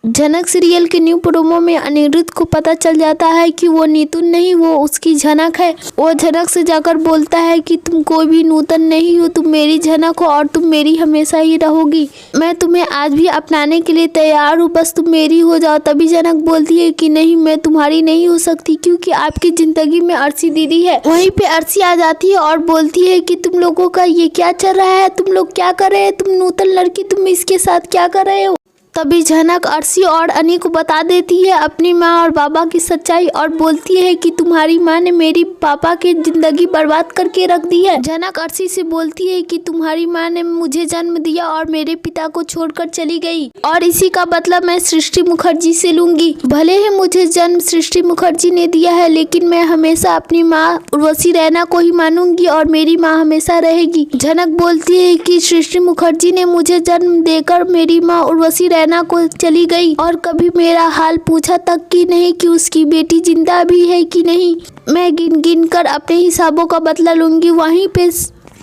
झनक सीरियल के new promo में अनिरुद्ध को पता चल जाता है कि वो नीतून नहीं, वो उसकी झनक है। वो झनक से जाकर बोलता है कि तुम कोई भी नूतन नहीं हो, तुम मेरी झनक हो और तुम मेरी हमेशा ही रहोगी। मैं तुम्हें आज भी अपनाने के लिए तैयार हूँ, बस तुम मेरी हो जाओ। तभी झनक बोलती है कि नहीं, मैं तुम्हारी नहीं हो सकती क्योंकि आपकी जिंदगी में अर्शी दीदी है। वहीं पे अर्शी आ जाती है और बोलती है कि तुम लोगों का ये क्या चल रहा है, तुम लोग क्या कर रहे हैं, तुम नूतन लड़की, तुम इसके साथ क्या कर रहे हो। तभी झनक अर्शी और अनी को बता देती है अपनी माँ और बाबा की सच्चाई और बोलती है कि तुम्हारी माँ ने मेरी पापा की जिंदगी बर्बाद करके रख दी है। झनक अर्शी से बोलती है कि तुम्हारी माँ ने मुझे जन्म दिया और मेरे पिता को छोड़कर चली गई और इसी का बदला मैं सृष्टि मुखर्जी से लूंगी। भले ही मुझे जन्म सृष्टि मुखर्जी ने दिया है, लेकिन मैं हमेशा अपनी माँ उर्वशी रैना को ही मानूंगी और मेरी माँ हमेशा रहेगी। झनक बोलती है कि सृष्टि मुखर्जी ने मुझे जन्म देकर मेरी माँ उर्वशी रैना को चली गई और कभी मेरा हाल पूछा तक कि नहीं कि उसकी बेटी जिंदा भी है कि नहीं। मैं गिन गिन कर अपने हिसाबों का बदला लूंगी। वहीं पे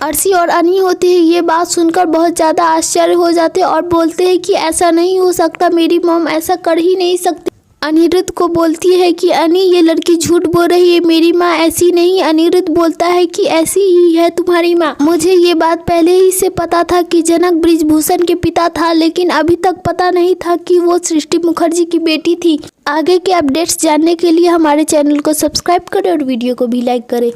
अर्शी और अनी होते हैं, ये बात सुनकर बहुत ज़्यादा आश्चर्य हो जाते और बोलते हैं कि ऐसा नहीं हो सकता, मेरी मॉम ऐसा कर ही नहीं सकती। अनिरुद्ध को बोलती है कि अनी, ये लड़की झूठ बोल रही है, मेरी माँ ऐसी नहीं। अनिरुद्ध बोलता है कि ऐसी ही है तुम्हारी माँ। मुझे ये बात पहले ही से पता था कि जनक बृजभूषण के पिता था, लेकिन अभी तक पता नहीं था कि वो सृष्टि मुखर्जी की बेटी थी। आगे के अपडेट्स जानने के लिए हमारे चैनल को सब्सक्राइब करें और वीडियो को भी लाइक करें।